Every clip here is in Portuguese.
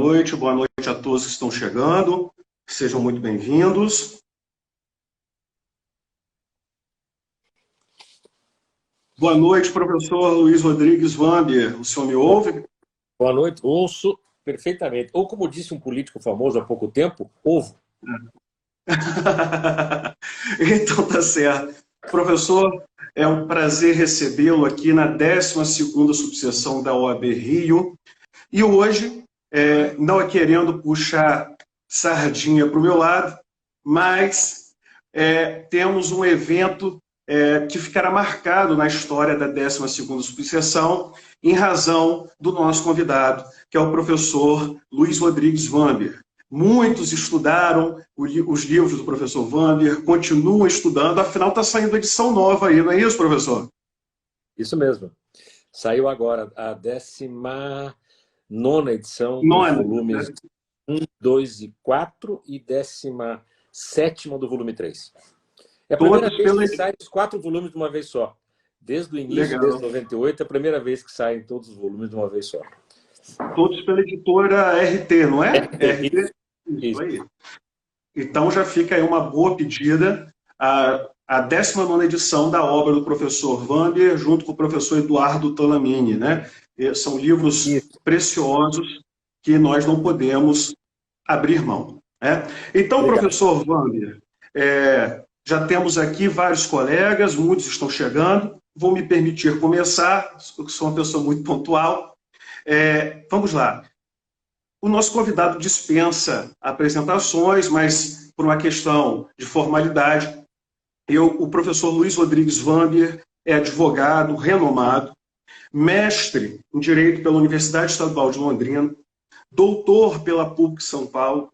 boa noite a todos que estão chegando, sejam muito bem-vindos. Boa noite, professor Luiz Rodrigues Vambier, o senhor me ouve? Boa noite, ouço perfeitamente. Ou como disse um político famoso há pouco tempo, ovo. Então tá certo. Professor, é um prazer recebê-lo aqui na 12ª subseção da OAB Rio. E hoje, não é querendo puxar sardinha para o meu lado, mas temos um evento que ficará marcado na história da 12ª subseção em razão do nosso convidado, que é o professor Luiz Rodrigues Vambier. Muitos estudaram os livros do professor Vambier, continuam estudando, afinal está saindo edição nova aí, não é isso, professor? Isso mesmo. Saiu agora a 19ª edição dos volumes 1, 2 e 4 e 17ª do volume 3. É a primeira vez que saem os 4 volumes de uma vez só. Desde o início, desde 98, é a primeira vez que saem todos os volumes de uma vez só. Todos pela editora RT, não é? RT. Isso aí. Então já fica aí uma boa pedida a 19ª edição da obra do professor Vambier, junto com o professor Eduardo Tolamini, né? São livros preciosos que nós não podemos abrir mão, né? Então, professor Vambier, já temos aqui vários colegas, muitos estão chegando. Vou me permitir começar, porque sou uma pessoa muito pontual. Vamos lá. O nosso convidado dispensa apresentações, mas por uma questão de formalidade, o professor Luiz Rodrigues Vambier é advogado renomado, mestre em Direito pela Universidade Estadual de Londrina, doutor pela PUC São Paulo,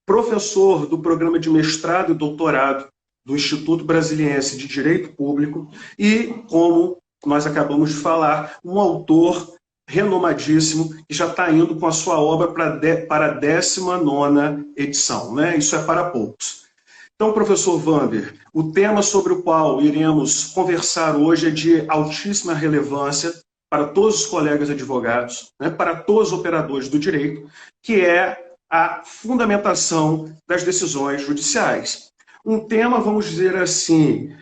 professor do programa de mestrado e doutorado do Instituto Brasiliense de Direito Público e, como nós acabamos de falar, um autor renomadíssimo que já está indo com a sua obra para a 19ª edição, né? Isso é para poucos. Então, professor Vambier, o tema sobre o qual iremos conversar hoje é de altíssima relevância para todos os colegas advogados, né, para todos os operadores do direito, que é a fundamentação das decisões judiciais. Um tema, vamos dizer assim,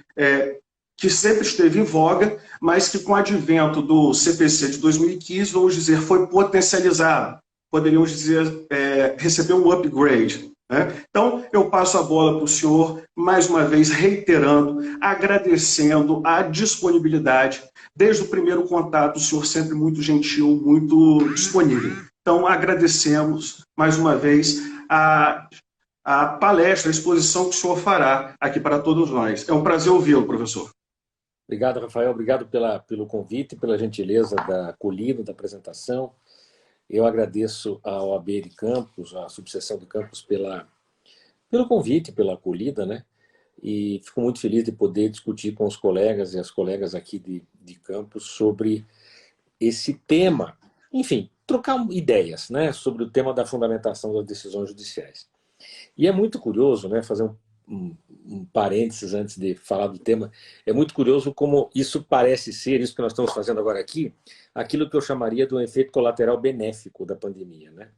que sempre esteve em voga, mas que com o advento do CPC de 2015, vamos dizer, foi potencializado. Poderíamos dizer, receber um upgrade, né? Então, eu passo a bola para o senhor, mais uma vez reiterando, agradecendo a disponibilidade. Desde o primeiro contato, o senhor sempre muito gentil, muito disponível. Então, agradecemos, mais uma vez, a palestra, a exposição que o senhor fará aqui para todos nós. É um prazer ouvi-lo, professor. Obrigado, Rafael. Obrigado pelo convite, pela gentileza da acolhida, da apresentação. Eu agradeço à OAB de Campos, à subseção de Campos, pelo convite, pela acolhida, né? E fico muito feliz de poder discutir com os colegas e as colegas aqui de Campos sobre esse tema. Enfim, trocar ideias, né, sobre o tema da fundamentação das decisões judiciais. E é muito curioso, né, fazer um parênteses antes de falar do tema, é muito curioso como isso parece ser, isso que nós estamos fazendo agora aqui, aquilo que eu chamaria de um efeito colateral benéfico da pandemia, né?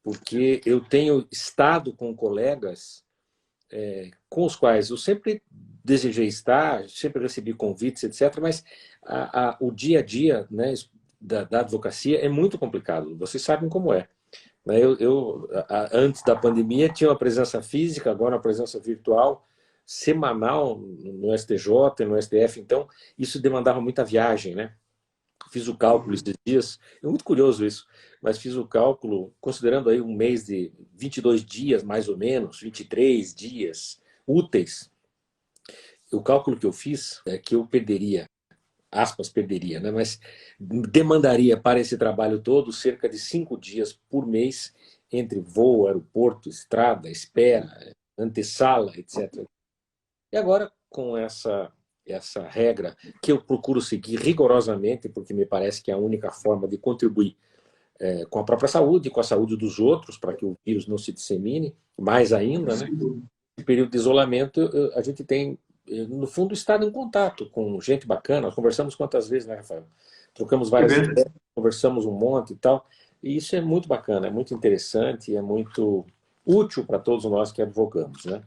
Porque eu tenho estado com colegas com os quais eu sempre desejei estar, sempre recebi convites, etc., mas o dia a dia, né, da advocacia é muito complicado, vocês sabem como é. Antes da pandemia tinha uma presença física, agora uma presença virtual, semanal no STJ, no STF, então isso demandava muita viagem, né? Fiz o cálculo esses dias, é muito curioso isso, mas fiz o cálculo considerando aí um mês de 22 dias, mais ou menos, 23 dias úteis. O cálculo que eu fiz é que eu perderia, aspas, perderia, né? Mas demandaria para esse trabalho todo cerca de 5 dias por mês entre voo, aeroporto, estrada, espera, antessala, etc. E agora, com essa regra que eu procuro seguir rigorosamente, porque me parece que é a única forma de contribuir com a própria saúde e com a saúde dos outros, para que o vírus não se dissemine, mais ainda, né? No período de isolamento, a gente tem, no fundo, estado em contato com gente bacana. Nós conversamos quantas vezes, né, Rafael? Trocamos várias ideias, conversamos um monte e tal. E isso é muito bacana, é muito interessante, é muito útil para todos nós que advogamos, né?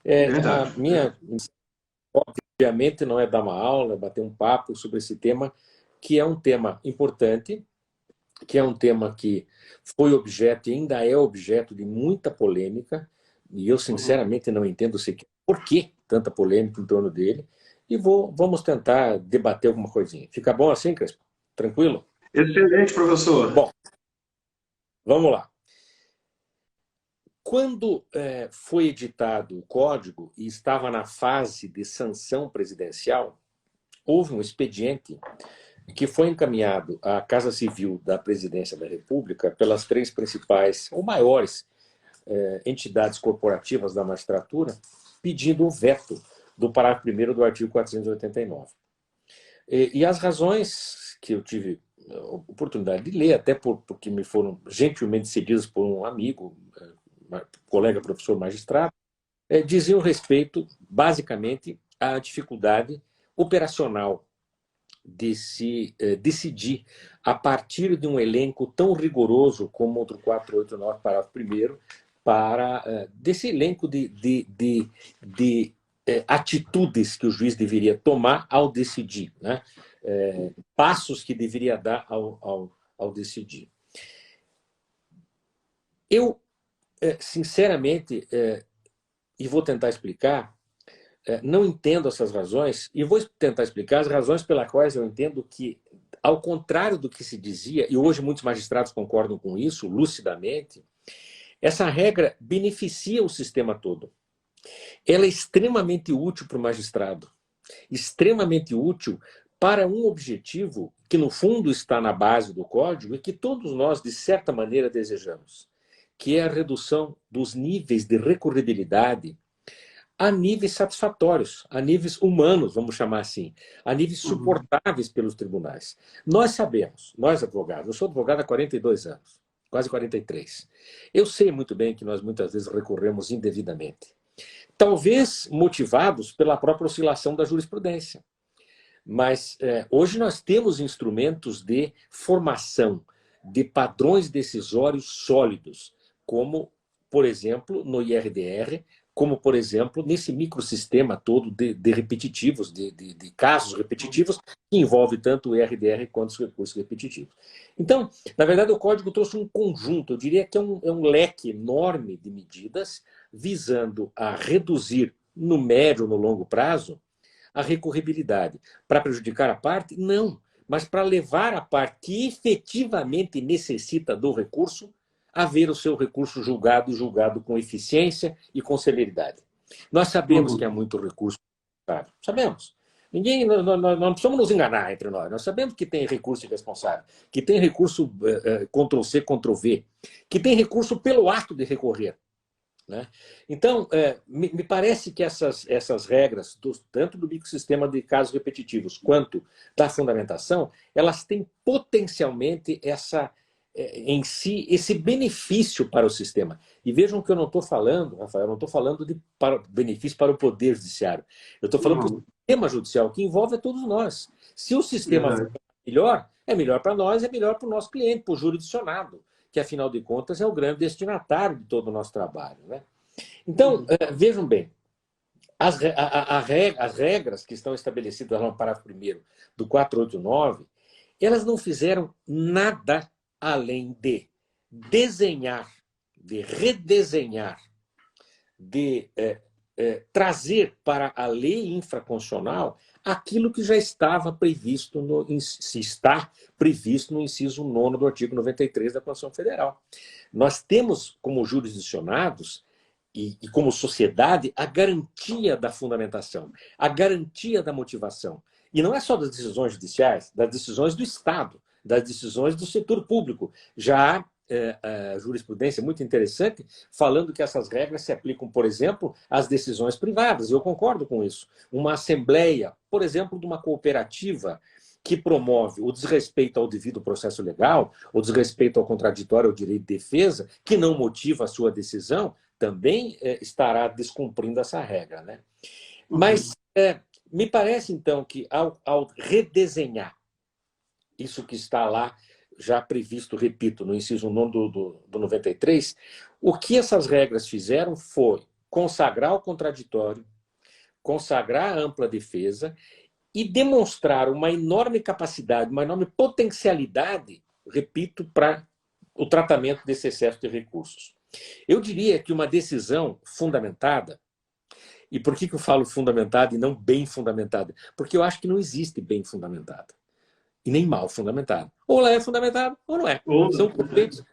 A Verdade. minha, obviamente, não é dar uma aula, é bater um papo sobre esse tema, que é um tema importante, que é um tema que foi objeto e ainda é objeto de muita polêmica, e eu, Uhum. sinceramente, não entendo sequer por que tanta polêmica em torno dele, e vamos tentar debater alguma coisinha. Fica bom assim, Crespo? Tranquilo? Excelente, professor. Bom, vamos lá. Quando foi editado o código e estava na fase de sanção presidencial, houve um expediente que foi encaminhado à Casa Civil da Presidência da República pelas três principais ou maiores entidades corporativas da magistratura, pedindo o veto do parágrafo 1º do artigo 489. E as razões que eu tive a oportunidade de ler, até porque me foram gentilmente cedidas por um amigo, colega professor magistrado, diziam respeito, basicamente, à dificuldade operacional de se decidir a partir de um elenco tão rigoroso como o do 489, parágrafo 1º, para desse elenco de atitudes que o juiz deveria tomar ao decidir, né? Passos que deveria dar ao decidir. Eu, sinceramente, e vou tentar explicar, não entendo essas razões, e vou tentar explicar as razões pelas quais eu entendo que, ao contrário do que se dizia, e hoje muitos magistrados concordam com isso, lucidamente, essa regra beneficia o sistema todo. Ela é extremamente útil para o magistrado, extremamente útil para um objetivo que, no fundo, está na base do código e que todos nós, de certa maneira, desejamos, que é a redução dos níveis de recorribilidade a níveis satisfatórios, a níveis humanos, vamos chamar assim, a níveis Uhum. suportáveis pelos tribunais. Nós sabemos, nós advogados, eu sou advogado há 42 anos, quase 43. Eu sei muito bem que nós muitas vezes recorremos indevidamente. Talvez motivados pela própria oscilação da jurisprudência. Mas hoje nós temos instrumentos de formação de padrões decisórios sólidos, como, por exemplo, no IRDR, como, por exemplo, nesse microsistema todo de repetitivos, de casos repetitivos, que envolve tanto o IRDR quanto os recursos repetitivos. Então, na verdade, o código trouxe um conjunto, eu diria que é um leque enorme de medidas visando a reduzir, no médio ou no longo prazo, a recorribilidade. Para prejudicar a parte? Não. Mas para levar a parte que efetivamente necessita do recurso a ver o seu recurso julgado e julgado com eficiência e com celeridade. Nós sabemos que há Uhum. muito recurso. Sabemos. Ninguém, nós não precisamos nos enganar entre nós. Nós sabemos que tem recurso irresponsável, que tem recurso Ctrl-C, Ctrl-V, que tem recurso pelo ato de recorrer. Né? Então, me parece que essas regras, tanto do microsistema de casos repetitivos quanto da fundamentação, elas têm potencialmente em si esse benefício para o sistema. E vejam que eu não estou falando, Rafael, eu não estou falando de benefício para o Poder Judiciário. Eu estou falando para o Uhum. sistema judicial, que envolve a todos nós. Se o sistema for Verdade. melhor, é melhor para nós, é melhor para o nosso cliente, para o jurisdicionado, que, afinal de contas, é o grande destinatário de todo o nosso trabalho. Né? Então, Uhum. vejam bem, as regras que estão estabelecidas lá no parágrafo 1º do 489, elas não fizeram nada além de desenhar, de redesenhar, de trazer para a lei infraconstitucional aquilo que já estava previsto, se está previsto no inciso 9º do artigo 93 da Constituição Federal. Nós temos, como jurisdicionados, e como sociedade, a garantia da fundamentação, a garantia da motivação. E não é só das decisões judiciais, das decisões do Estado, das decisões do setor público. Já há a jurisprudência muito interessante falando que essas regras se aplicam, por exemplo, às decisões privadas. Eu concordo com isso. Uma assembleia, por exemplo, de uma cooperativa que promove o desrespeito ao devido processo legal, o desrespeito ao contraditório ao direito de defesa, que não motiva a sua decisão, também estará descumprindo essa regra. Né? Mas Uhum. me parece, então, que ao redesenhar isso que está lá já previsto, repito, no inciso 9 do 93, o que essas regras fizeram foi consagrar o contraditório, consagrar a ampla defesa e demonstrar uma enorme capacidade, uma enorme potencialidade, repito, para o tratamento desse excesso de recursos. Eu diria que uma decisão fundamentada, e por que eu falo fundamentada e não bem fundamentada? Porque eu acho que não existe bem fundamentada e nem mal fundamentada. Ou ela é fundamentada ou não é.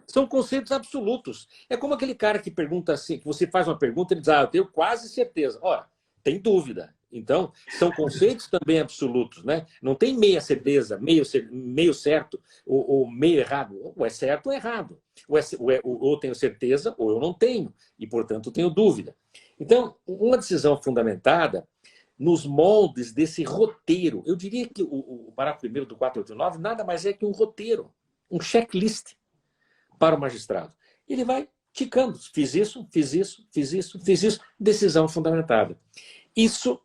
São conceitos absolutos. É como aquele cara que pergunta assim, que você faz uma pergunta e ele diz, eu tenho quase certeza. Ora, tem dúvida. Então, são conceitos também absolutos, né? Não tem meia certeza, meio certo ou meio errado. Ou é certo ou é errado. Ou eu tenho certeza ou eu não tenho. E, portanto, tenho dúvida. Então, uma decisão fundamentada nos moldes desse roteiro. Eu diria que o parágrafo 1º do 489 nada mais é que um roteiro, um checklist para o magistrado. Ele vai ticando. Fiz isso, fiz isso, fiz isso, fiz isso. Decisão fundamentada. Isso,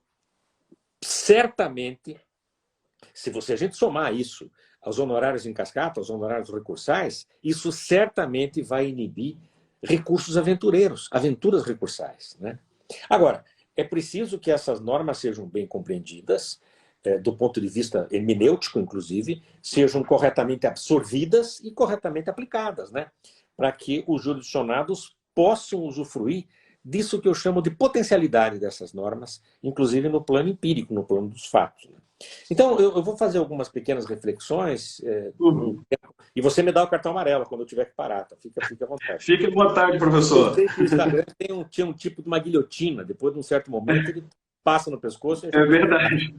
certamente, se a gente somar isso aos honorários em cascata, aos honorários recursais, isso certamente vai inibir recursos aventureiros, aventuras recursais, né? Agora, é preciso que essas normas sejam bem compreendidas, do ponto de vista hermenêutico, inclusive, sejam corretamente absorvidas e corretamente aplicadas, né? Para que os jurisdicionados possam usufruir disso que eu chamo de potencialidade dessas normas, inclusive no plano empírico, no plano dos fatos, né? Então, eu vou fazer algumas pequenas reflexões, e você me dá o cartão amarelo quando eu tiver que parar, tá? Fica à vontade. Fique à vontade, professor. Eu sei que o Instagram tinha um tipo de uma guilhotina, depois de um certo momento ele passa no pescoço. É verdade.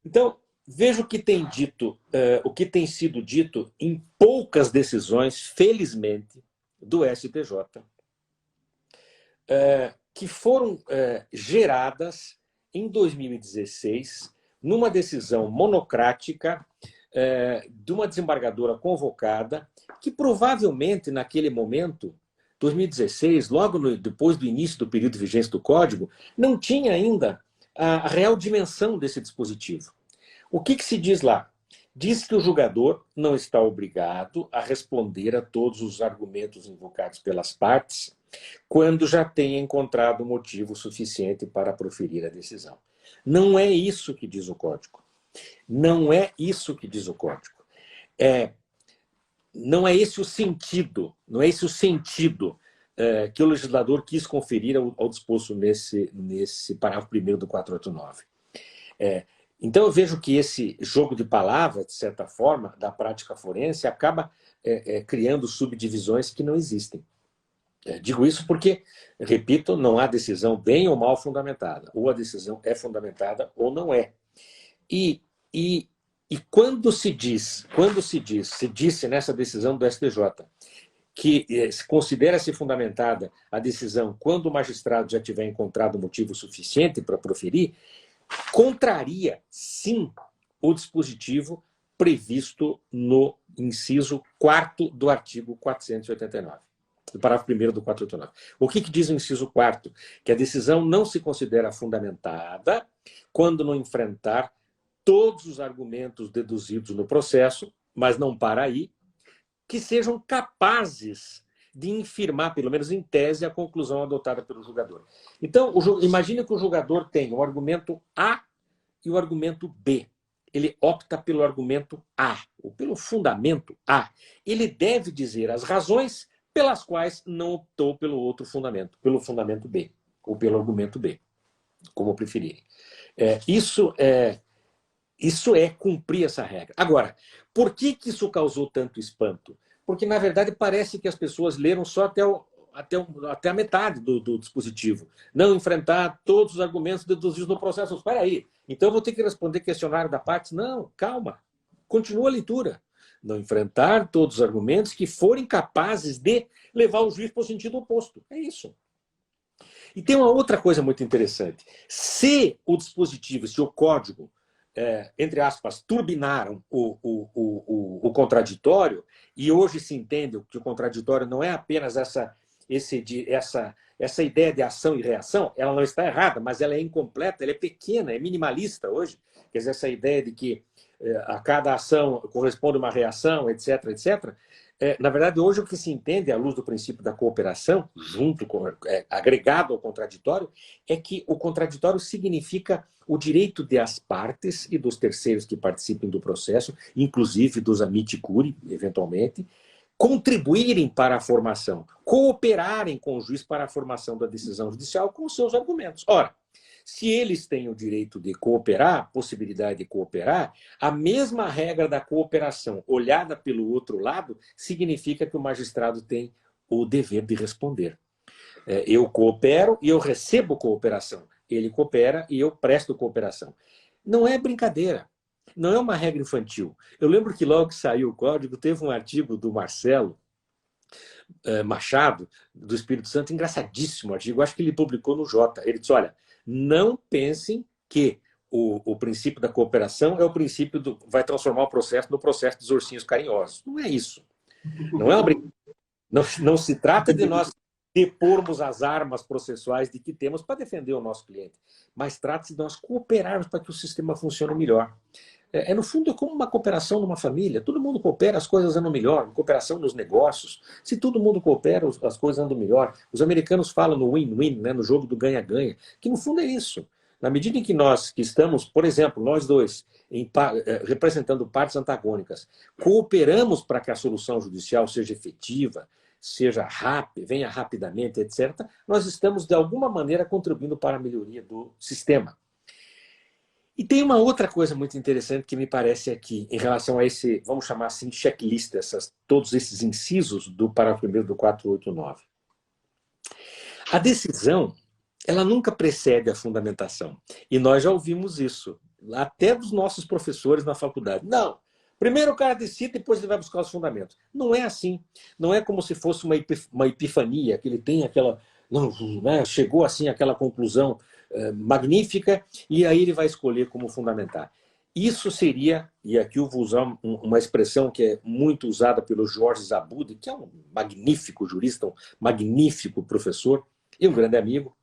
Então, veja o que tem dito, o que tem sido dito em poucas decisões, felizmente, do STJ, que foram geradas em 2016, numa decisão monocrática de uma desembargadora convocada, que provavelmente, naquele momento, 2016, logo depois do início do período de vigência do Código, não tinha ainda a real dimensão desse dispositivo. O que se diz lá? Diz que o julgador não está obrigado a responder a todos os argumentos invocados pelas partes quando já tenha encontrado motivo suficiente para proferir a decisão. Não é isso que diz o Código. Não é isso que diz o Código. Não é esse o sentido, não é esse o sentido que o legislador quis conferir ao disposto nesse parágrafo 1º do 489. Então, eu vejo que esse jogo de palavras, de certa forma, da prática forense, acaba criando subdivisões que não existem. Digo isso porque, repito, não há decisão bem ou mal fundamentada. Ou a decisão é fundamentada ou não é. E quando se disse nessa decisão do STJ que considera-se fundamentada a decisão quando o magistrado já tiver encontrado motivo suficiente para proferir, contraria, sim, o dispositivo previsto no inciso 4º do artigo 489. Do parágrafo 1º do 489. O que diz o inciso 4º? Que a decisão não se considera fundamentada quando não enfrentar todos os argumentos deduzidos no processo, mas não para aí, que sejam capazes de infirmar, pelo menos em tese, a conclusão adotada pelo julgador. Então, imagine que o julgador tem o argumento A e o argumento B. Ele opta pelo argumento A, ou pelo fundamento A. Ele deve dizer as razões pelas quais não optou pelo outro fundamento, pelo fundamento B, ou pelo argumento B, como preferirem. Isso é cumprir essa regra. Agora, por que isso causou tanto espanto? Porque, na verdade, parece que as pessoas leram só até a metade do dispositivo. Não enfrentar todos os argumentos deduzidos no processo. Espera aí, então eu vou ter que responder questionário da parte? Não, calma. Continua a leitura. Não enfrentar todos os argumentos que forem capazes de levar o juiz para o sentido oposto. É isso. E tem uma outra coisa muito interessante. Se o dispositivo, se o código, entre aspas, turbinaram o contraditório, e hoje se entende que o contraditório não é apenas essa ideia de ação e reação, ela não está errada, mas ela é incompleta, ela é pequena, é minimalista hoje. Quer dizer, essa ideia de que a cada ação corresponde uma reação, etc., etc., na verdade, hoje o que se entende, à luz do princípio da cooperação, agregado ao contraditório, é que o contraditório significa o direito das partes e dos terceiros que participem do processo, inclusive dos amici curiae, eventualmente, contribuírem para a formação, cooperarem com o juiz para a formação da decisão judicial com os seus argumentos. Ora, se eles têm o direito de cooperar, possibilidade de cooperar, a mesma regra da cooperação olhada pelo outro lado significa que o magistrado tem o dever de responder. Eu coopero e eu recebo cooperação. Ele coopera e eu presto cooperação. Não é brincadeira. Não é uma regra infantil. Eu lembro que logo que saiu o código, teve um artigo do Marcelo Machado, do Espírito Santo, engraçadíssimo artigo, acho que ele publicou no Jota. Ele disse, olha, não pensem que o princípio da cooperação é o princípio vai transformar o processo no processo dos ursinhos carinhosos. Não é isso. Não é uma brincadeira. Não se trata de nós depormos as armas processuais de que temos para defender o nosso cliente, mas trata-se de nós cooperarmos para que o sistema funcione melhor. No fundo, é como uma cooperação numa família. Todo mundo coopera, as coisas andam melhor. Cooperação nos negócios. Se todo mundo coopera, as coisas andam melhor. Os americanos falam no win-win, né, no jogo do ganha-ganha, que no fundo é isso. Na medida em que nós que estamos, por exemplo, nós dois, representando partes antagônicas, cooperamos para que a solução judicial seja efetiva, seja rápida, venha rapidamente, etc., nós estamos, de alguma maneira, contribuindo para a melhoria do sistema. E tem uma outra coisa muito interessante que me parece aqui, em relação a esse, vamos chamar assim, checklist, todos esses incisos do parágrafo 1º do 489. A decisão, ela nunca precede a fundamentação. E nós já ouvimos isso, até dos nossos professores na faculdade. Não, primeiro o cara decide, depois ele vai buscar os fundamentos. Não é assim. Não é como se fosse uma epifania, que ele tem aquela... Não, né, chegou assim àquela conclusão magnífica, e aí ele vai escolher como fundamentar. Isso seria, e aqui eu vou usar uma expressão que é muito usada pelo Jorge Zabudi, que é um magnífico jurista, um magnífico professor e um grande amigo.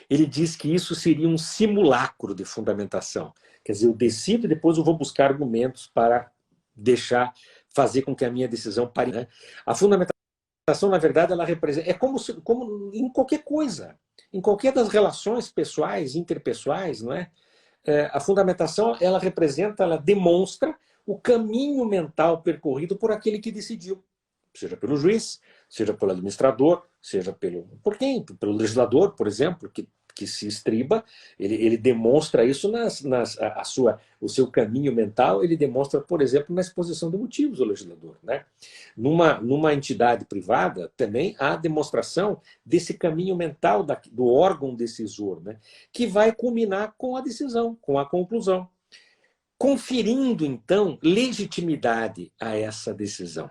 Ele diz que isso seria um simulacro de fundamentação. Quer dizer, eu decido e depois eu vou buscar argumentos para fazer com que a minha decisão pare. Né? A fundamentação, na verdade, ela representa... É como em qualquer coisa. Em qualquer das relações pessoais, interpessoais, não é? A fundamentação, ela representa, ela demonstra o caminho mental percorrido por aquele que decidiu. Seja pelo juiz, seja pelo administrador, seja por quem? Pelo legislador, por exemplo, que se estriba, ele demonstra isso o seu caminho mental, ele demonstra, por exemplo, na exposição de motivos do legislador. Né? Numa entidade privada, também há demonstração desse caminho mental do órgão decisor, né? Que vai culminar com a decisão, com a conclusão, conferindo, então, legitimidade a essa decisão.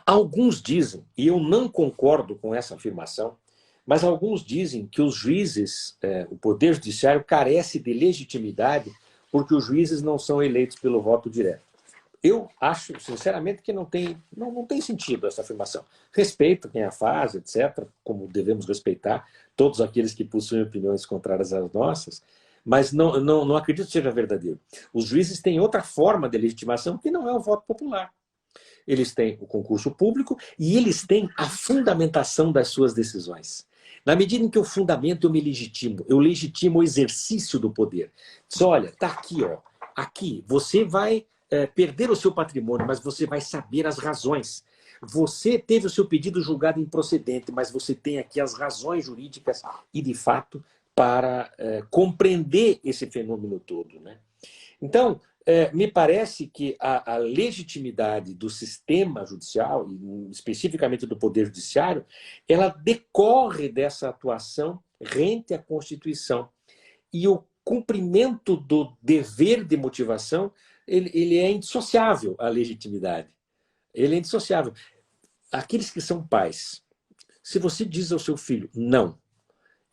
Alguns dizem, e eu não concordo com essa afirmação, mas alguns dizem que os juízes, o Poder Judiciário carece de legitimidade porque os juízes não são eleitos pelo voto direto. Eu acho, sinceramente, que não tem sentido essa afirmação. Respeito quem a faz, etc., como devemos respeitar todos aqueles que possuem opiniões contrárias às nossas, mas não acredito que seja verdadeiro. Os juízes têm outra forma de legitimação que não é o voto popular. Eles têm o concurso público e eles têm a fundamentação das suas decisões. Na medida em que eu fundamento, eu legitimo o exercício do poder. Diz, olha, está aqui, ó. Aqui, você vai perder o seu patrimônio, mas você vai saber as razões. Você teve o seu pedido julgado improcedente, mas você tem aqui as razões jurídicas e, de fato, para compreender esse fenômeno todo. Né? Então, me parece que a legitimidade do sistema judicial, e especificamente do Poder Judiciário, ela decorre dessa atuação rente à Constituição. E o cumprimento do dever de motivação, ele é indissociável à legitimidade. Ele é indissociável. Aqueles que são pais, se você diz ao seu filho não,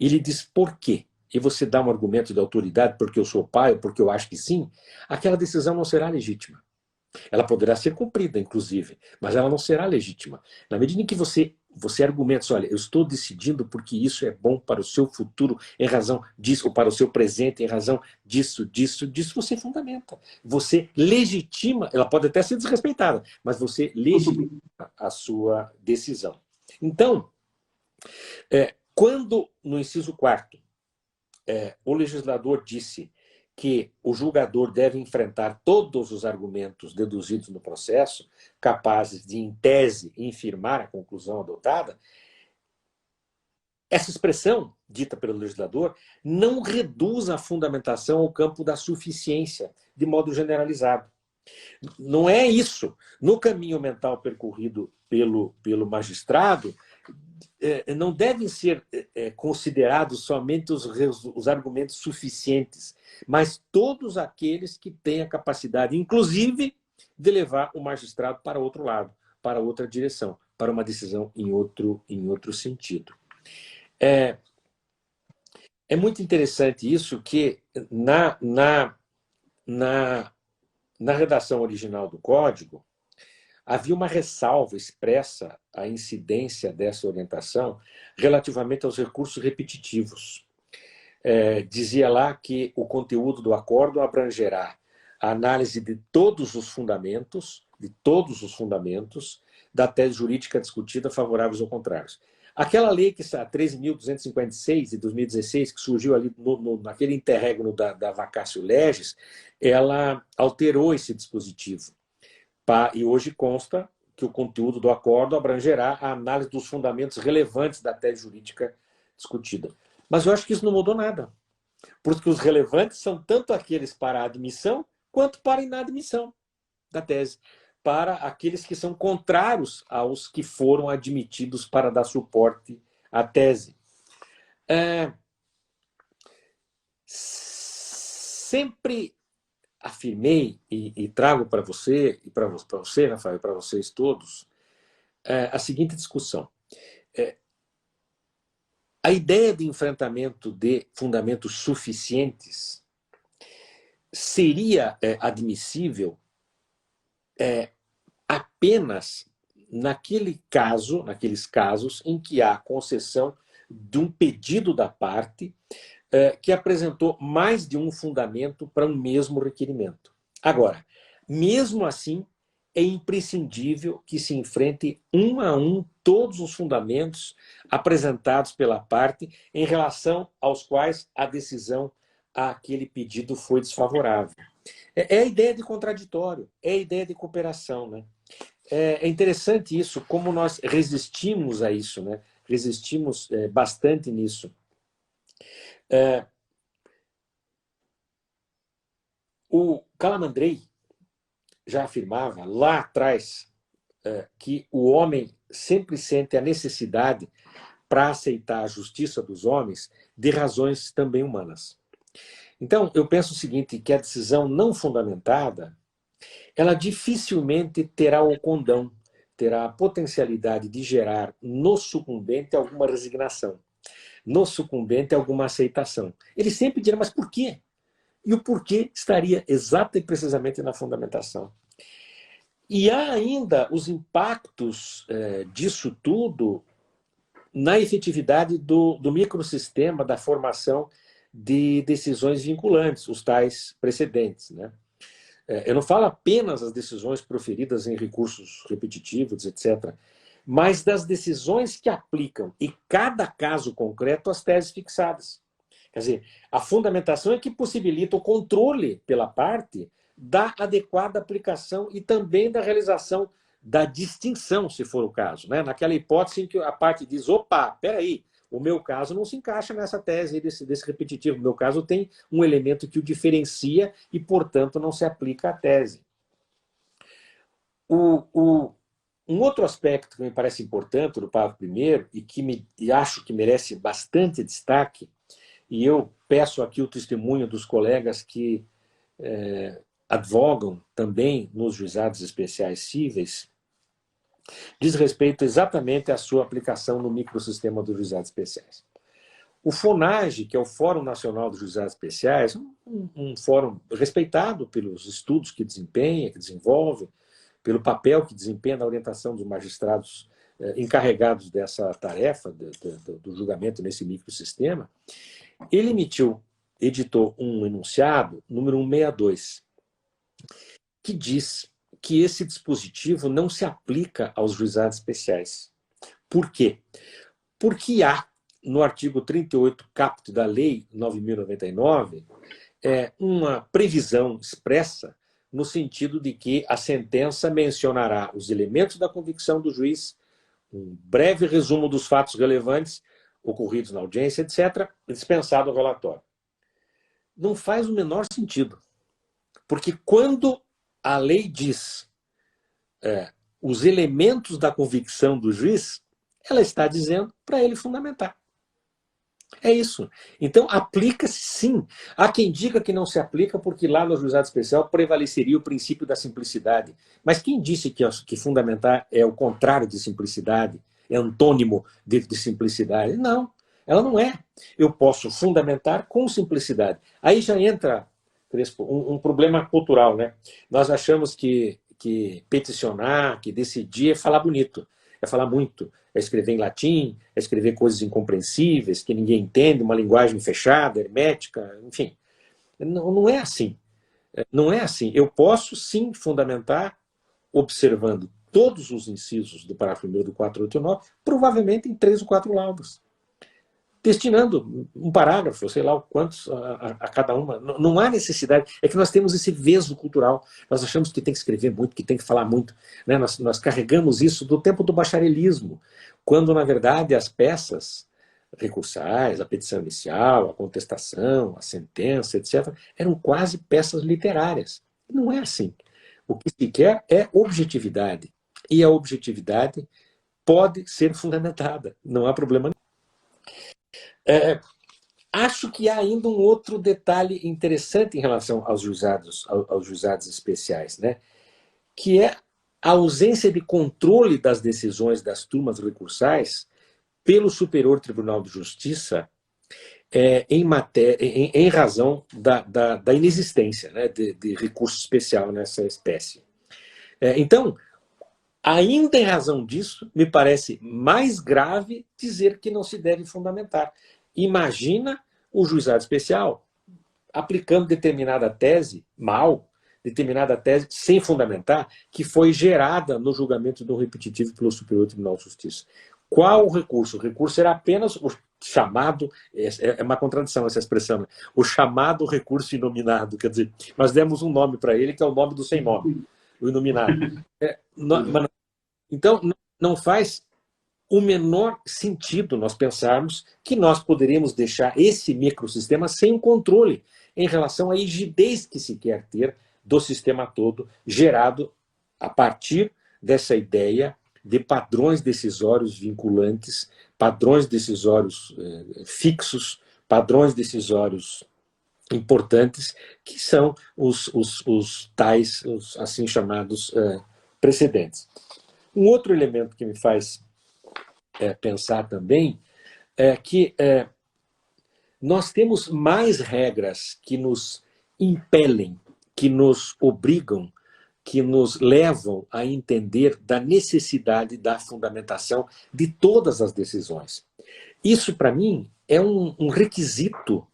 ele diz por quê, e você dá um argumento de autoridade porque eu sou pai ou porque eu acho que sim, aquela decisão não será legítima. Ela poderá ser cumprida, inclusive, mas ela não será legítima. Na medida em que você você argumenta, olha, eu estou decidindo porque isso é bom para o seu futuro em razão disso, ou para o seu presente em razão disso, você fundamenta. Você legitima, ela pode até ser desrespeitada, mas você legitima a sua decisão. Então, quando no inciso 4º, o legislador disse que o julgador deve enfrentar todos os argumentos deduzidos no processo, capazes de, em tese, infirmar a conclusão adotada, essa expressão, dita pelo legislador, não reduz a fundamentação ao campo da suficiência, de modo generalizado. Não é isso. No caminho mental percorrido pelo magistrado, não devem ser considerados somente os argumentos suficientes, mas todos aqueles que têm a capacidade, inclusive, de levar o magistrado para outro lado, para outra direção, para uma decisão em outro sentido. É muito interessante isso, que na redação original do Código, havia uma ressalva expressa à incidência dessa orientação relativamente aos recursos repetitivos. Dizia lá que o conteúdo do acordo abrangerá a análise de todos os fundamentos da tese jurídica discutida, favoráveis ou contrários. Aquela lei, que a 13.256, de 2016, que surgiu ali naquele interregno da vacatio legis, ela alterou esse dispositivo. E hoje consta que o conteúdo do acordo abrangerá a análise dos fundamentos relevantes da tese jurídica discutida. Mas eu acho que isso não mudou nada, porque os relevantes são tanto aqueles para a admissão quanto para a inadmissão da tese, para aqueles que são contrários aos que foram admitidos para dar suporte à tese. Sempre afirmei e trago para você, e para você, Rafael, e para vocês todos, a seguinte discussão. A ideia de enfrentamento de fundamentos suficientes seria admissível apenas naqueles casos em que há concessão de um pedido da parte que apresentou mais de um fundamento para um mesmo requerimento. Agora, mesmo assim, é imprescindível que se enfrente um a um todos os fundamentos apresentados pela parte em relação aos quais a decisão àquele pedido foi desfavorável. É a ideia de contraditório, é a ideia de cooperação, né? É interessante isso, como nós resistimos a isso, né? Resistimos bastante nisso. O Calamandrei já afirmava lá atrás que o homem sempre sente a necessidade, para aceitar a justiça dos homens, de razões também humanas. Então, eu penso o seguinte, que a decisão não fundamentada, ela dificilmente terá o condão, terá a potencialidade de gerar no sucumbente alguma resignação, no sucumbente alguma aceitação. Ele sempre dirá, mas por quê? E o porquê estaria exata e precisamente na fundamentação. E há ainda os impactos disso tudo na efetividade do microsistema da formação de decisões vinculantes, os tais precedentes, né? Eu não falo apenas das decisões proferidas em recursos repetitivos, etc., mas das decisões que aplicam, em cada caso concreto, as teses fixadas. Quer dizer, a fundamentação é que possibilita o controle pela parte da adequada aplicação e também da realização da distinção, se for o caso, né? Naquela hipótese em que a parte diz, opa, peraí, o meu caso não se encaixa nessa tese desse repetitivo. O meu caso tem um elemento que o diferencia e, portanto, não se aplica à tese. Um outro aspecto que me parece importante do parágrafo 1º e acho que merece bastante destaque, e eu peço aqui o testemunho dos colegas que advogam também nos juizados especiais cíveis, diz respeito exatamente à sua aplicação no microsistema dos juizados especiais. O FONAGE, que é o Fórum Nacional dos Juizados Especiais, um fórum respeitado pelos estudos que desempenha, que desenvolve, pelo papel que desempenha na orientação dos magistrados encarregados dessa tarefa do julgamento nesse microsistema, ele editou um enunciado, número 162, que diz que esse dispositivo não se aplica aos juizados especiais. Por quê? Porque há, no artigo 38, caput da Lei 9.099, uma previsão expressa no sentido de que a sentença mencionará os elementos da convicção do juiz, um breve resumo dos fatos relevantes ocorridos na audiência, etc., dispensado o relatório. Não faz o menor sentido, porque quando a lei diz os elementos da convicção do juiz, ela está dizendo para ele fundamentar. É isso. Então, aplica-se sim. Há quem diga que não se aplica porque lá no juizado especial prevaleceria o princípio da simplicidade. Mas quem disse que fundamentar é o contrário de simplicidade, é antônimo de simplicidade? Não, ela não é. Eu posso fundamentar com simplicidade. Aí já entra, Crespo, um problema cultural, né? Nós achamos que peticionar, que decidir é falar bonito, é falar muito, é escrever em latim, é escrever coisas incompreensíveis, que ninguém entende, uma linguagem fechada, hermética, enfim. Não é assim. Não é assim. Eu posso, sim, fundamentar observando todos os incisos do parágrafo 1º do 489, provavelmente em 3 ou 4 laudas, destinando um parágrafo, sei lá quantos a cada uma. Não há necessidade. É que nós temos esse veso cultural. Nós achamos que tem que escrever muito, que tem que falar muito. Né? Nós carregamos isso do tempo do bacharelismo, quando, na verdade, as peças recursais, a petição inicial, a contestação, a sentença, etc., eram quase peças literárias. Não é assim. O que se quer é objetividade. E a objetividade pode ser fundamentada. Não há problema nenhum. Acho que há ainda um outro detalhe interessante em relação aos juizados especiais, né? Que é a ausência de controle das decisões das turmas recursais pelo Superior Tribunal de Justiça em razão da inexistência, né, de recurso especial nessa espécie. Então, ainda em razão disso, me parece mais grave dizer que não se deve fundamentar. Imagina o juizado especial aplicando determinada tese mal, determinada tese sem fundamentar, que foi gerada no julgamento do repetitivo pelo Superior Tribunal de Justiça. Qual o recurso? O recurso era apenas o chamado, é uma contradição essa expressão, né? O chamado recurso inominado, quer dizer, nós demos um nome para ele que é o nome do sem nome, o inominado. Então, não faz o menor sentido nós pensarmos que nós poderíamos deixar esse microsistema sem controle em relação à rigidez que se quer ter do sistema todo, gerado a partir dessa ideia de padrões decisórios vinculantes, padrões decisórios fixos, padrões decisórios importantes, que são os tais, os assim chamados precedentes. Um outro elemento que me faz pensar também é que nós temos mais regras que nos impelem, que nos obrigam, que nos levam a entender da necessidade da fundamentação de todas as decisões. Isso, para mim, é um requisito,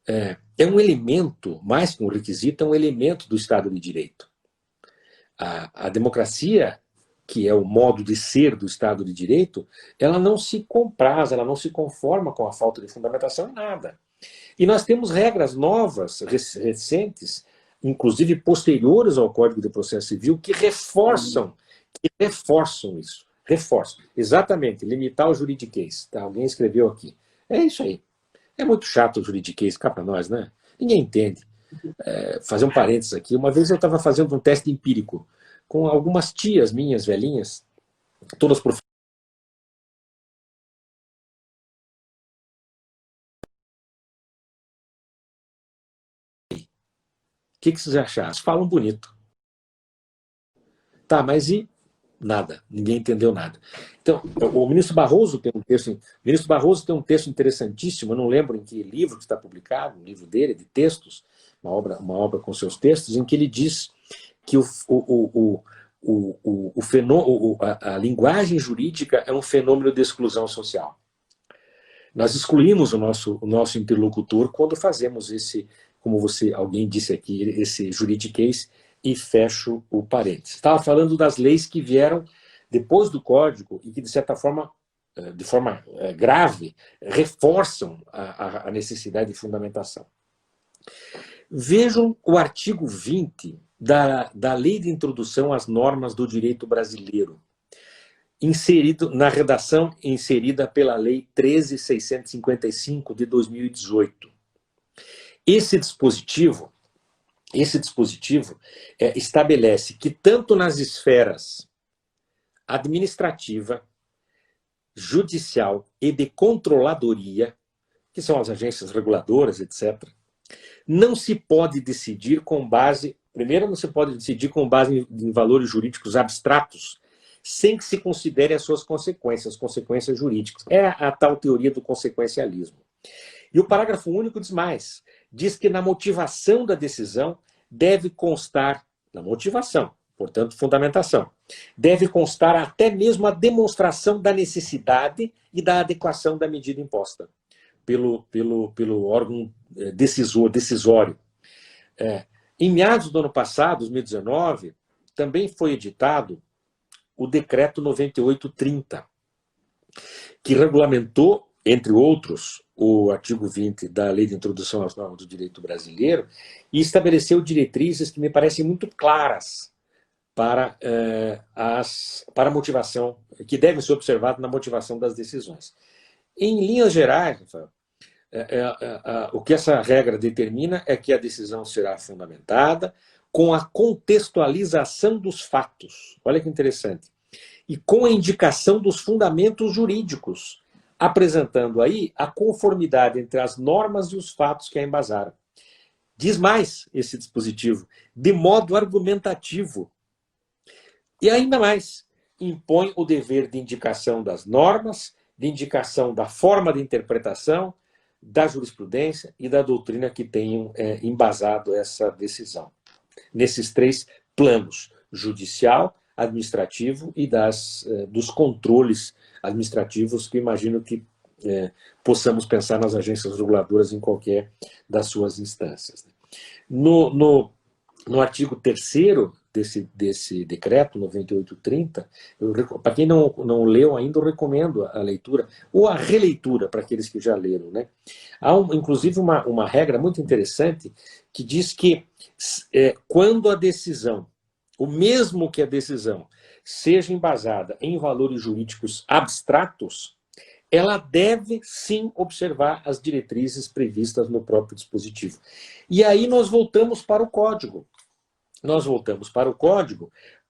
é um elemento, mais que um requisito, é um elemento do Estado de Direito. A democracia, que é o modo de ser do Estado de Direito, ela não se compraz, ela não se conforma com a falta de fundamentação em nada. E nós temos regras novas, recentes, inclusive posteriores ao Código de Processo Civil, que reforçam isso. Reforçam. Exatamente, limitar o juridiquês. Tá? Alguém escreveu aqui. É isso aí. É muito chato o juridiquês, cá para nós, né? Ninguém entende. Fazer um parênteses aqui. Uma vez eu estava fazendo um teste empírico com algumas tias minhas, velhinhas, todas profissionais. O que vocês acharam? Falam bonito. Tá, mas e nada? Ninguém entendeu nada. Então, o ministro Barroso tem um texto interessantíssimo, eu não lembro em que livro que está publicado, um livro dele, de textos, uma obra com seus textos, em que ele diz que a linguagem jurídica é um fenômeno de exclusão social. Nós excluímos o nosso interlocutor quando fazemos esse, como alguém disse aqui, esse juridiquês, e fecho o parênteses. Estava falando das leis que vieram depois do Código e que, de certa forma, de forma grave, reforçam a necessidade de fundamentação. Vejam o artigo 20 da Lei de Introdução às Normas do Direito Brasileiro, inserido na redação inserida pela Lei 13.655 de 2018. Esse dispositivo estabelece que tanto nas esferas administrativa, judicial e de controladoria, que são as agências reguladoras, etc., não se pode decidir com base... Primeiro, não se pode decidir com base em valores jurídicos abstratos, sem que se considere as suas consequências jurídicas. É a tal teoria do consequencialismo. E o parágrafo único diz mais. Diz que na motivação da decisão deve constar, na motivação, portanto, fundamentação, deve constar até mesmo a demonstração da necessidade e da adequação da medida imposta pelo órgão decisório. Em meados do ano passado, 2019, também foi editado o Decreto 9830, que regulamentou, entre outros, o artigo 20 da Lei de Introdução às Normas do Direito Brasileiro e estabeleceu diretrizes que me parecem muito claras para a motivação, que devem ser observadas na motivação das decisões. Em linhas gerais, Rafael, o que essa regra determina é que a decisão será fundamentada com a contextualização dos fatos. Olha que interessante. E com a indicação dos fundamentos jurídicos, apresentando aí a conformidade entre as normas e os fatos que a embasaram. Diz mais esse dispositivo, de modo argumentativo. E ainda mais, impõe o dever de indicação das normas, de indicação da forma de interpretação, da jurisprudência e da doutrina que tenham embasado essa decisão. Nesses três planos, judicial, administrativo e dos controles administrativos, que imagino que possamos pensar nas agências reguladoras em qualquer das suas instâncias. No artigo 3º desse decreto 9830, para quem não leu ainda, eu recomendo a leitura, ou a releitura para aqueles que já leram, né? Há, inclusive, uma regra muito interessante que diz que quando a decisão, o mesmo que a decisão seja embasada em valores jurídicos abstratos, ela deve, sim, observar as diretrizes previstas no próprio dispositivo. E aí nós voltamos para o Código.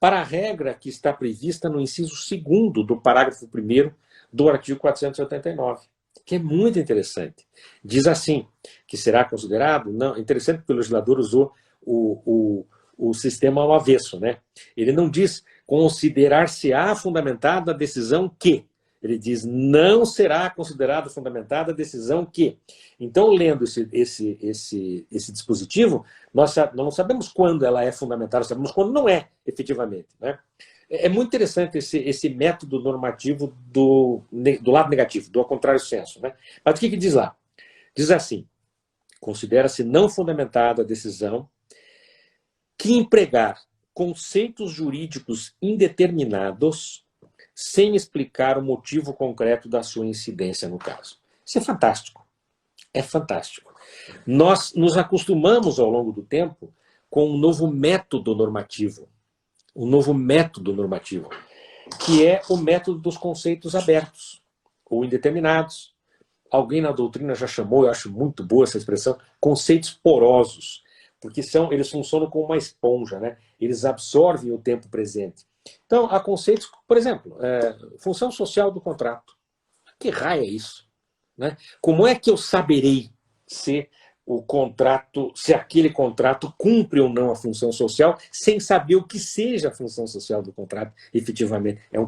Para a regra que está prevista no inciso 2º do parágrafo 1º do artigo 489, que é muito interessante. Diz assim, que será considerado... Não, interessante porque o legislador usou o sistema ao avesso, né? Ele não diz considerar-se-á fundamentada a decisão que. Ele diz, não será considerada fundamentada a decisão que. Então, lendo esse dispositivo, nós não sabemos quando ela é fundamentada, sabemos quando não é, efetivamente, né? É muito interessante esse método normativo do lado negativo, do ao contrário senso, né? Mas o que diz lá? Diz assim, considera-se não fundamentada a decisão que empregar conceitos jurídicos indeterminados sem explicar o motivo concreto da sua incidência no caso. Isso é fantástico. É fantástico. Nós nos acostumamos ao longo do tempo com um novo método normativo. Que é o método dos conceitos abertos ou indeterminados. Alguém na doutrina já chamou, eu acho muito boa essa expressão, conceitos porosos, porque eles funcionam como uma esponja, né? Eles absorvem o tempo presente. Então, há conceitos, por exemplo, função social do contrato. Que raio é isso? Né? Como é que eu saberei se aquele contrato cumpre ou não a função social, sem saber o que seja a função social do contrato, efetivamente? É um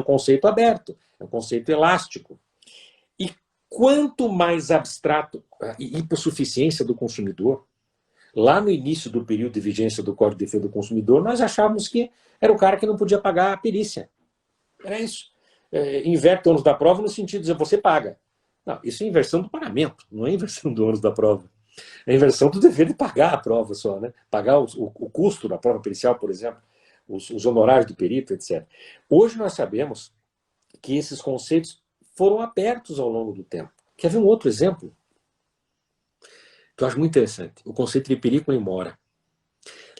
conceito aberto, é um conceito elástico. E quanto mais abstrato a hipossuficiência do consumidor, Lá no início do período de vigência do Código de Defesa do Consumidor, nós achávamos que era o cara que não podia pagar a perícia. Era isso. Inverte o ônus da prova no sentido de dizer, você paga. Não, isso é inversão do pagamento, não é inversão do ônus da prova. É inversão do dever de pagar a prova só, né? Pagar o custo da prova pericial, por exemplo, os honorários do perito, etc. Hoje nós sabemos que esses conceitos foram abertos ao longo do tempo. Quer ver um outro exemplo? Que eu acho muito interessante. O conceito de periculum in mora.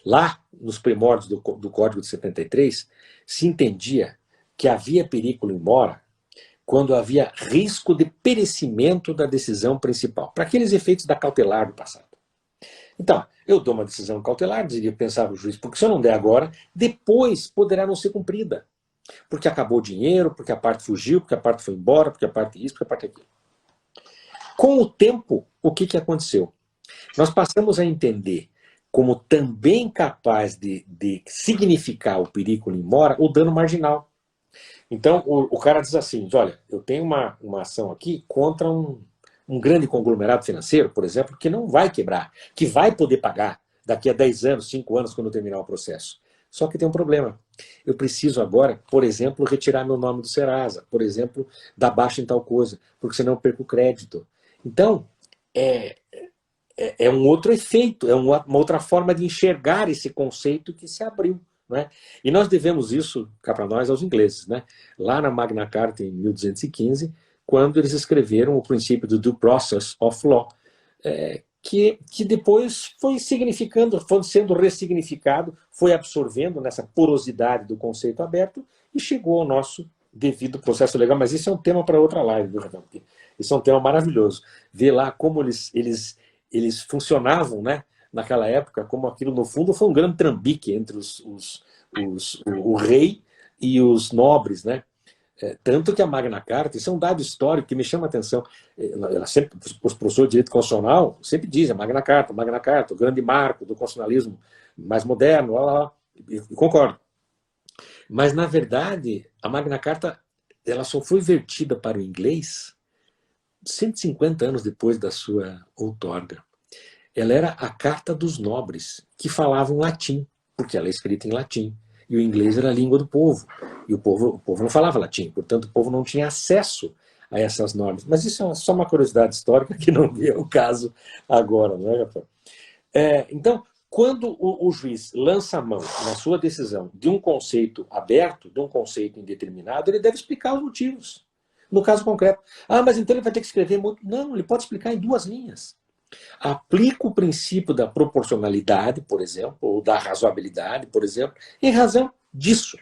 Lá, nos primórdios do Código de 73, se entendia que havia periculum in mora quando havia risco de perecimento da decisão principal, para aqueles efeitos da cautelar do passado. Então, eu dou uma decisão cautelar, pensava o juiz, porque se eu não der agora, depois poderá não ser cumprida. Porque acabou o dinheiro, porque a parte fugiu, porque a parte foi embora, porque a parte isso, porque a parte aquilo. Com o tempo, o que aconteceu? Nós passamos a entender como também capaz de significar o periculum in mora o dano marginal. Então, o cara diz assim, olha, eu tenho uma ação aqui contra um grande conglomerado financeiro, por exemplo, que não vai quebrar, que vai poder pagar daqui a 10 anos, 5 anos, quando terminar o processo. Só que tem um problema. Eu preciso agora, por exemplo, retirar meu nome do Serasa, por exemplo, dar baixa em tal coisa, porque senão eu perco o crédito. Então, é um outro efeito, é uma outra forma de enxergar esse conceito que se abriu. Né? E nós devemos isso, cá para nós, aos ingleses. Né? Lá na Magna Carta, em 1215, quando eles escreveram o princípio do due process of law, que depois foi significando, foi sendo ressignificado, foi absorvendo nessa porosidade do conceito aberto e chegou ao nosso devido processo legal. Mas isso é um tema para outra live, viu, Rafael? Isso é um tema maravilhoso. Ver lá como eles funcionavam, né? Naquela época, como aquilo no fundo foi um grande trambique entre o rei e os nobres, né? Tanto que a Magna Carta, isso é um dado histórico que me chama a atenção, ela sempre, os professores de direito constitucional sempre dizem Magna Carta, o grande marco do constitucionalismo mais moderno, e concordo. Mas, na verdade, a Magna Carta ela só foi vertida para o inglês 150 anos depois da sua outorga. Ela era a Carta dos Nobres, que falavam latim, porque ela é escrita em latim. E o inglês era a língua do povo. E o povo não falava latim, portanto o povo não tinha acesso a essas normas. Mas isso é só uma curiosidade histórica que não é o caso agora, não é, Rafael? Então, quando o juiz lança a mão na sua decisão de um conceito aberto, de um conceito indeterminado, ele deve explicar os motivos. No caso concreto. Mas então ele vai ter que escrever muito. Não, ele pode explicar em 2 linhas. Aplica o princípio da proporcionalidade, por exemplo, ou da razoabilidade, por exemplo, em razão disso.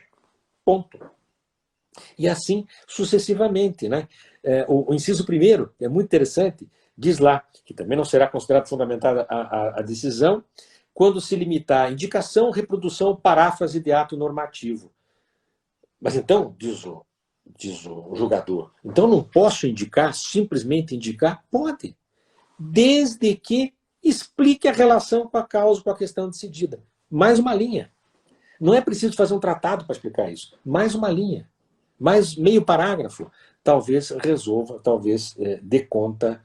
Ponto. E assim sucessivamente. Né? O inciso 1º é muito interessante, diz lá que também não será considerado fundamentada a decisão quando se limitar a indicação, reprodução ou paráfrase de ato normativo. Mas então, diz o julgador, então não posso indicar, simplesmente indicar? Pode. Desde que explique a relação com a causa, com a questão decidida. Mais uma linha. Não é preciso fazer um tratado para explicar isso. Mais uma linha. Mais meio parágrafo. Talvez resolva, talvez dê conta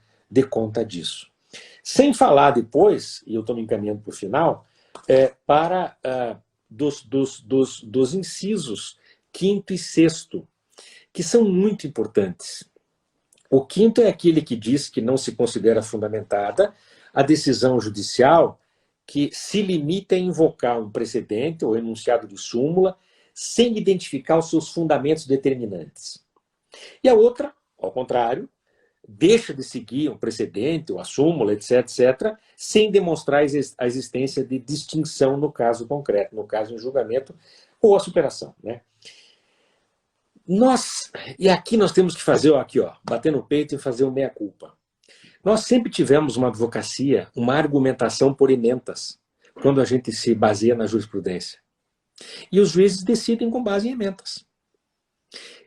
disso. Sem falar depois, e eu estou me encaminhando para o final, para dos incisos 5º e 6º, que são muito importantes. O 5º é aquele que diz que não se considera fundamentada a decisão judicial que se limita a invocar um precedente ou enunciado de súmula sem identificar os seus fundamentos determinantes. E a outra, ao contrário, deixa de seguir um precedente ou a súmula, etc., sem demonstrar a existência de distinção no caso concreto, no caso em julgamento ou a superação. Né? E aqui nós temos que fazer, bater no peito e fazer o meia-culpa. Nós sempre tivemos uma advocacia, uma argumentação por ementas, quando a gente se baseia na jurisprudência. E os juízes decidem com base em ementas.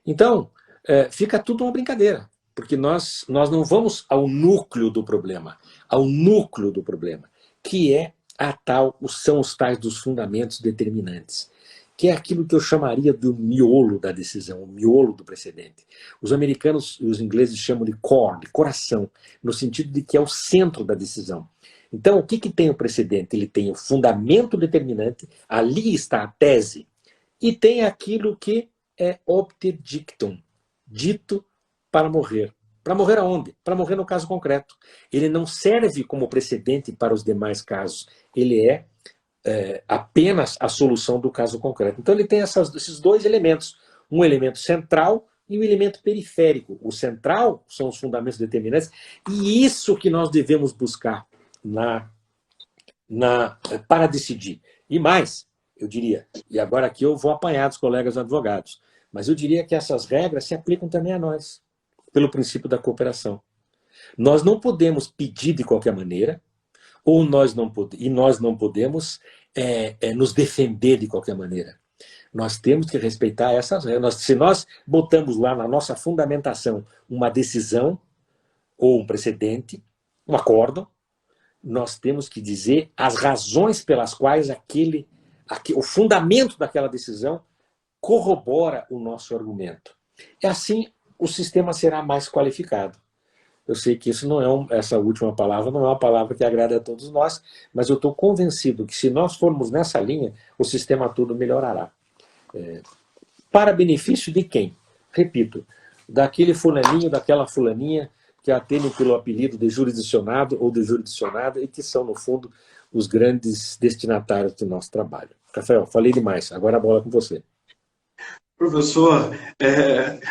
Então, fica tudo uma brincadeira, porque nós não vamos ao núcleo do problema, que são os tais dos fundamentos determinantes, que é aquilo que eu chamaria do miolo da decisão, o miolo do precedente. Os americanos e os ingleses chamam de core, de coração, no sentido de que é o centro da decisão. Então, o que, que tem o precedente? Ele tem o fundamento determinante, ali está a tese, e tem aquilo que é obter dictum, dito para morrer. Para morrer aonde? Para morrer no caso concreto. Ele não serve como precedente para os demais casos. Ele é apenas a solução do caso concreto. Então ele tem esses dois elementos. Um elemento central e um elemento periférico. O central são os fundamentos determinantes, e isso que nós devemos buscar para decidir. E mais, eu diria, e agora aqui eu vou apanhar dos colegas advogados, mas eu diria que essas regras se aplicam também a nós, pelo princípio da cooperação. Nós não podemos pedir de qualquer maneira, ou nós não podemos nos defender de qualquer maneira. Nós temos que respeitar essas regras. Se nós botamos lá na nossa fundamentação uma decisão, ou um precedente, um acórdão, nós temos que dizer as razões pelas quais o fundamento daquela decisão corrobora o nosso argumento. E assim o sistema será mais qualificado. Eu sei que isso não é essa última palavra não é uma palavra que agrada a todos nós, mas eu estou convencido que se nós formos nessa linha, o sistema todo melhorará. Para benefício de quem? Repito, daquele fulaninho, daquela fulaninha que atendem pelo apelido de jurisdicionado ou de jurisdicionada e que são, no fundo, os grandes destinatários do nosso trabalho. Rafael, falei demais, agora a bola é com você. Professor,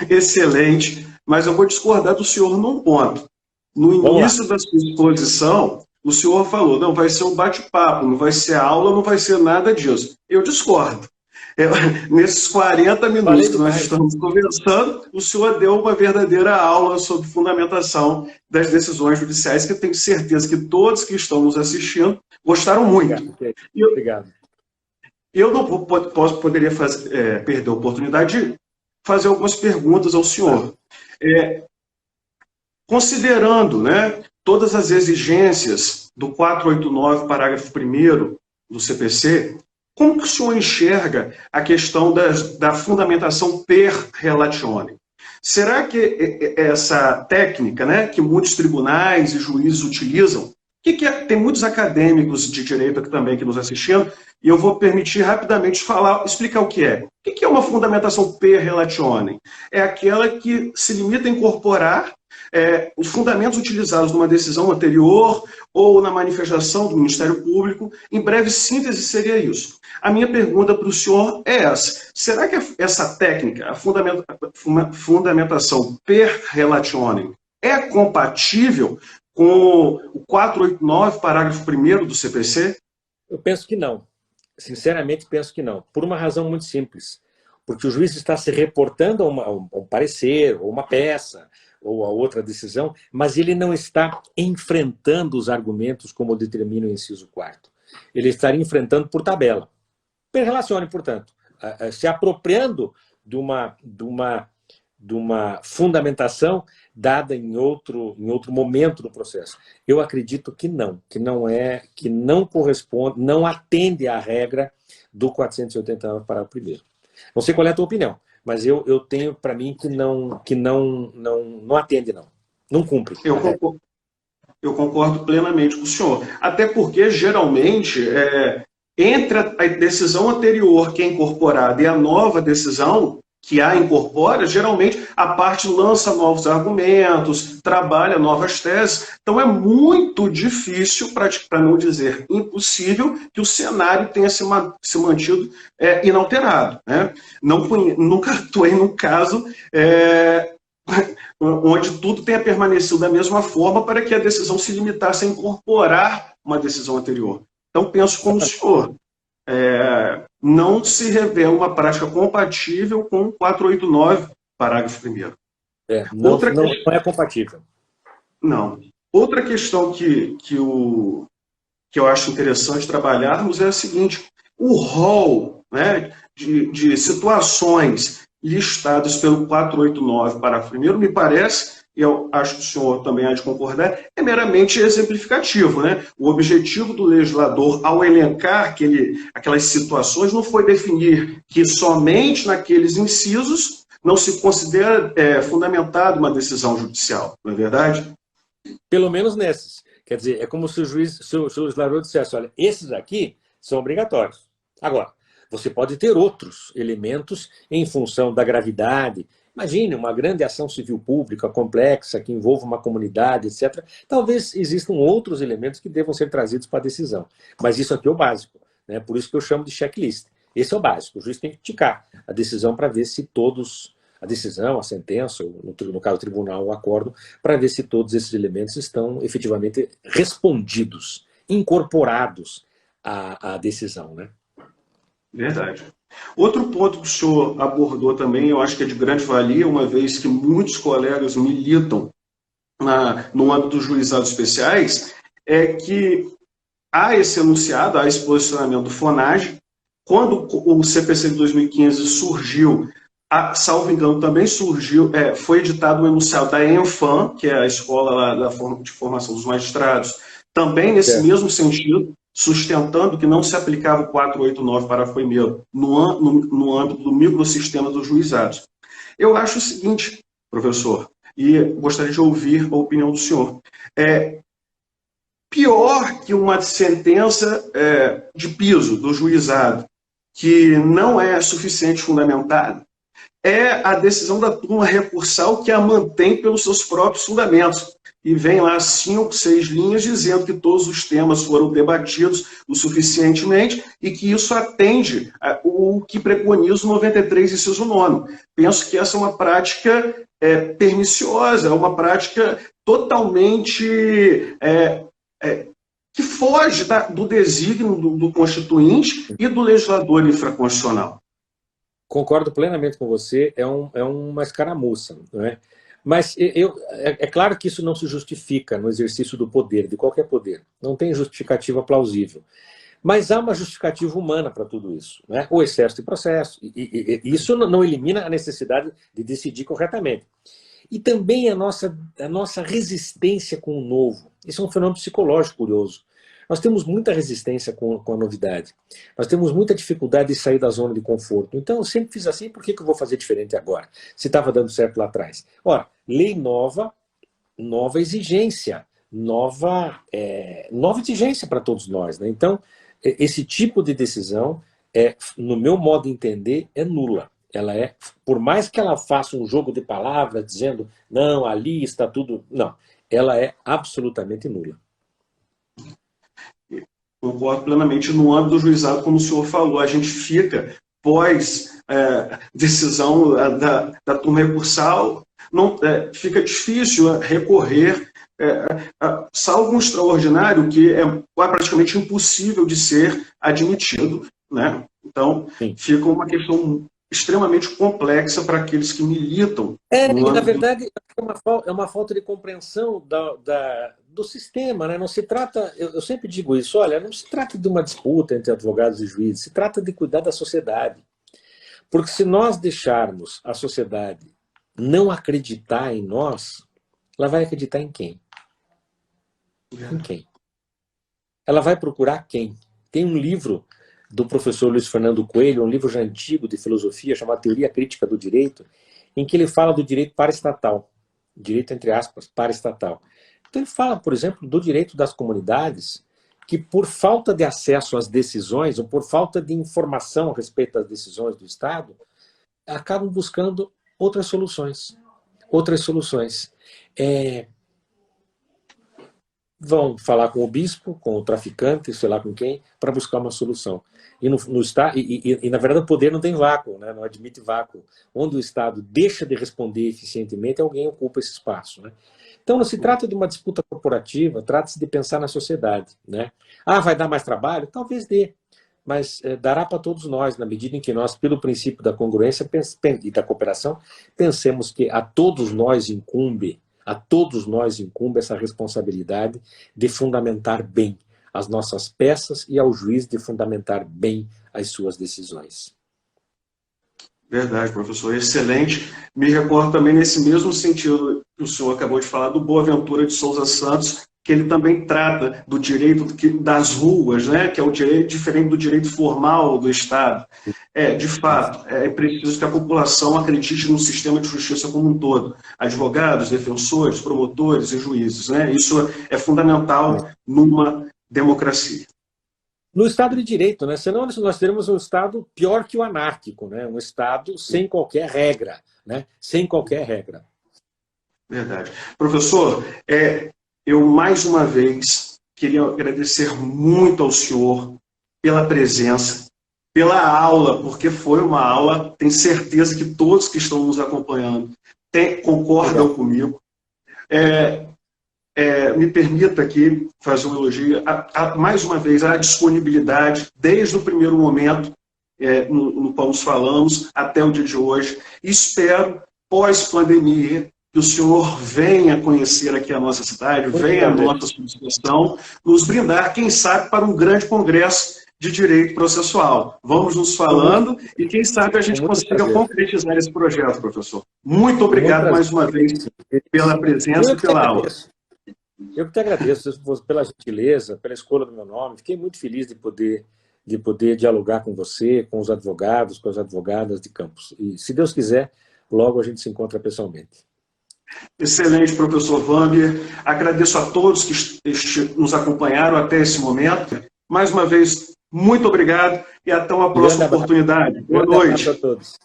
excelente, mas eu vou discordar do senhor num ponto. No início da sua exposição, o senhor falou, não, vai ser um bate-papo, não vai ser aula, não vai ser nada disso. Eu discordo. Nesses 40 minutos que nós estamos conversando, o senhor deu uma verdadeira aula sobre fundamentação das decisões judiciais, que eu tenho certeza que todos que estão nos assistindo gostaram muito. Obrigado. Eu não poderia perder a oportunidade de fazer algumas perguntas ao senhor. Considerando, né, todas as exigências do 489, parágrafo 1º do CPC, como que o senhor enxerga a questão da fundamentação per relatione? Será que essa técnica, né, que muitos tribunais e juízes utilizam, tem muitos acadêmicos de direito aqui também que nos assistindo, e eu vou permitir rapidamente explicar o que é. O que é uma fundamentação per relatione? É aquela que se limita a incorporar os fundamentos utilizados numa decisão anterior ou na manifestação do Ministério Público. Em breve síntese seria isso. A minha pergunta para o senhor é essa. Será que essa técnica, a fundamentação per relatione, é compatível com o 489, parágrafo 1º do CPC? Eu penso que não. Sinceramente, penso que não. Por uma razão muito simples. Porque o juiz está se reportando a um parecer, ou uma peça, ou a outra decisão, mas ele não está enfrentando os argumentos como determina o inciso 4º. Ele estaria enfrentando por tabela. Per relatione, portanto, se apropriando de uma fundamentação dada em outro momento do processo. Eu acredito que não corresponde, não atende à regra do 489, parágrafo 1º. Não sei qual é a tua opinião, mas eu tenho para mim que não atende, não cumpre. Eu concordo plenamente com o senhor. Até porque, geralmente, entre a decisão anterior que é incorporada e a nova decisão que a incorpora, geralmente a parte lança novos argumentos, trabalha novas teses. Então é muito difícil, para não dizer impossível, que o cenário tenha se mantido inalterado, né? Nunca atuei num caso onde tudo tenha permanecido da mesma forma para que a decisão se limitasse a incorporar uma decisão anterior. Então penso como o senhor. Não se revela uma prática compatível com 489, parágrafo 1º. Não é compatível. Não. Outra questão que eu acho interessante trabalharmos é a seguinte: o rol, né, de situações listadas pelo 489, parágrafo 1º, me parece, e eu acho que o senhor também há de concordar, é meramente exemplificativo, né? O objetivo do legislador, ao elencar aquelas situações, não foi definir que somente naqueles incisos não se considera fundamentada uma decisão judicial, não é verdade? Pelo menos nesses. Quer dizer, é como se o juiz, se o legislador dissesse, olha, esses aqui são obrigatórios. Agora, você pode ter outros elementos em função da gravidade. Imagine uma grande ação civil pública complexa que envolva uma comunidade, etc. Talvez existam outros elementos que devam ser trazidos para a decisão. Mas isso aqui é o básico, né? Por isso que eu chamo de checklist. Esse é o básico. O juiz tem que ticar a decisão para ver se todos, a decisão, a sentença, ou no caso o tribunal, o acordo, para ver se todos esses elementos estão efetivamente respondidos, incorporados à decisão, né? Verdade. Outro ponto que o senhor abordou também, eu acho que é de grande valia, uma vez que muitos colegas militam no âmbito dos juizados especiais, é que há esse enunciado, há esse posicionamento do FONAGE. Quando o CPC de 2015 surgiu, salvo engano, também surgiu, foi editado um enunciado da ENFAM, que é a escola lá de formação dos magistrados, também nesse mesmo sentido, sustentando que não se aplicava o 489 para FOIMEIRO no âmbito do microsistema dos juizados. Eu acho o seguinte, professor, e gostaria de ouvir a opinião do senhor. Pior que uma sentença de piso do juizado, que não é suficiente fundamentada, é a decisão da turma recursal que a mantém pelos seus próprios fundamentos. E vem lá 5, 6 linhas dizendo que todos os temas foram debatidos o suficientemente e que isso atende o que preconiza o 93, inciso 9º. Penso que essa é uma prática perniciosa, é uma prática totalmente que foge do desígnio do constituinte e do legislador infraconstitucional. Concordo plenamente com você, é uma escaramuça, não é? Mas é claro que isso não se justifica no exercício do poder, de qualquer poder. Não tem justificativa plausível. Mas há uma justificativa humana para tudo isso, né? O excesso de processo. E isso não elimina a necessidade de decidir corretamente. E também a nossa resistência com o novo. Isso é um fenômeno psicológico curioso. Nós temos muita resistência com a novidade. Nós temos muita dificuldade de sair da zona de conforto. Então, eu sempre fiz assim, por que eu vou fazer diferente agora? Se estava dando certo lá atrás. Ora, lei nova, nova exigência. Nova exigência para todos nós, né? Então, esse tipo de decisão, no meu modo de entender, é nula. Ela por mais que ela faça um jogo de palavras, dizendo, não, ali está tudo... Não, ela é absolutamente nula. Concordo plenamente. No âmbito do juizado, como o senhor falou, a gente fica pós decisão da turma recursal, fica difícil recorrer, salvo um extraordinário que é praticamente impossível de ser admitido, né? Então, sim, fica uma questão extremamente complexa para aqueles que militam. Na verdade, é uma falta de compreensão do sistema, né? Não se trata, eu sempre digo isso, olha, não se trata de uma disputa entre advogados e juízes, se trata de cuidar da sociedade. Porque se nós deixarmos a sociedade não acreditar em nós, ela vai acreditar em quem? Em quem? Ela vai procurar quem? Tem um livro do professor Luiz Fernando Coelho, um livro já antigo de filosofia, chamado Teoria Crítica do Direito, em que ele fala do direito paraestatal, direito, entre aspas, paraestatal. Então ele fala, por exemplo, do direito das comunidades, que por falta de acesso às decisões, ou por falta de informação a respeito das decisões do Estado, acabam buscando outras soluções. Outras soluções. Vão falar com o bispo, com o traficante, sei lá com quem, para buscar uma solução. E, na verdade, o poder não tem vácuo, né? Não admite vácuo. Onde o Estado deixa de responder eficientemente, alguém ocupa esse espaço, né? Então, não se trata de uma disputa corporativa, trata-se de pensar na sociedade, né? Vai dar mais trabalho? Talvez dê. Mas dará para todos nós, na medida em que nós, pelo princípio da congruência e da cooperação, pensemos que a todos nós incumbe essa responsabilidade de fundamentar bem as nossas peças e ao juiz de fundamentar bem as suas decisões. Verdade, professor. Excelente. Me recordo também nesse mesmo sentido que o senhor acabou de falar do Boaventura de Souza Santos, que ele também trata do direito das ruas, né, que é o direito diferente do direito formal do Estado. De fato, é preciso que a população acredite no sistema de justiça como um todo. Advogados, defensores, promotores e juízes, né? Isso é fundamental numa democracia. No Estado de Direito, né? Senão nós teremos um Estado pior que o anárquico, né? Um Estado sem qualquer regra, né? Sem qualquer regra. Verdade. Professor, eu mais uma vez queria agradecer muito ao senhor pela presença, pela aula, porque foi uma aula, tenho certeza que todos que estão nos acompanhando concordam comigo. Me permita aqui fazer um elogio, mais uma vez, a disponibilidade, desde o primeiro momento no qual nos falamos, até o dia de hoje. Espero, pós-pandemia, que o senhor venha conhecer aqui a nossa cidade, venha à nossa solicitação, nos brindar, quem sabe, para um grande congresso de direito processual. Vamos nos falando e quem sabe a gente consiga concretizar esse projeto, professor. Muito obrigado mais uma vez pela presença e pela aula. Eu que te agradeço pela gentileza, pela escolha do meu nome. Fiquei muito feliz de poder dialogar com você, com os advogados, com as advogadas de Campos. E, se Deus quiser, logo a gente se encontra pessoalmente. Excelente, professor Vamber. Agradeço a todos que nos acompanharam até esse momento. Mais uma vez, muito obrigado e até uma próxima oportunidade. Boa noite. Abraço a todos.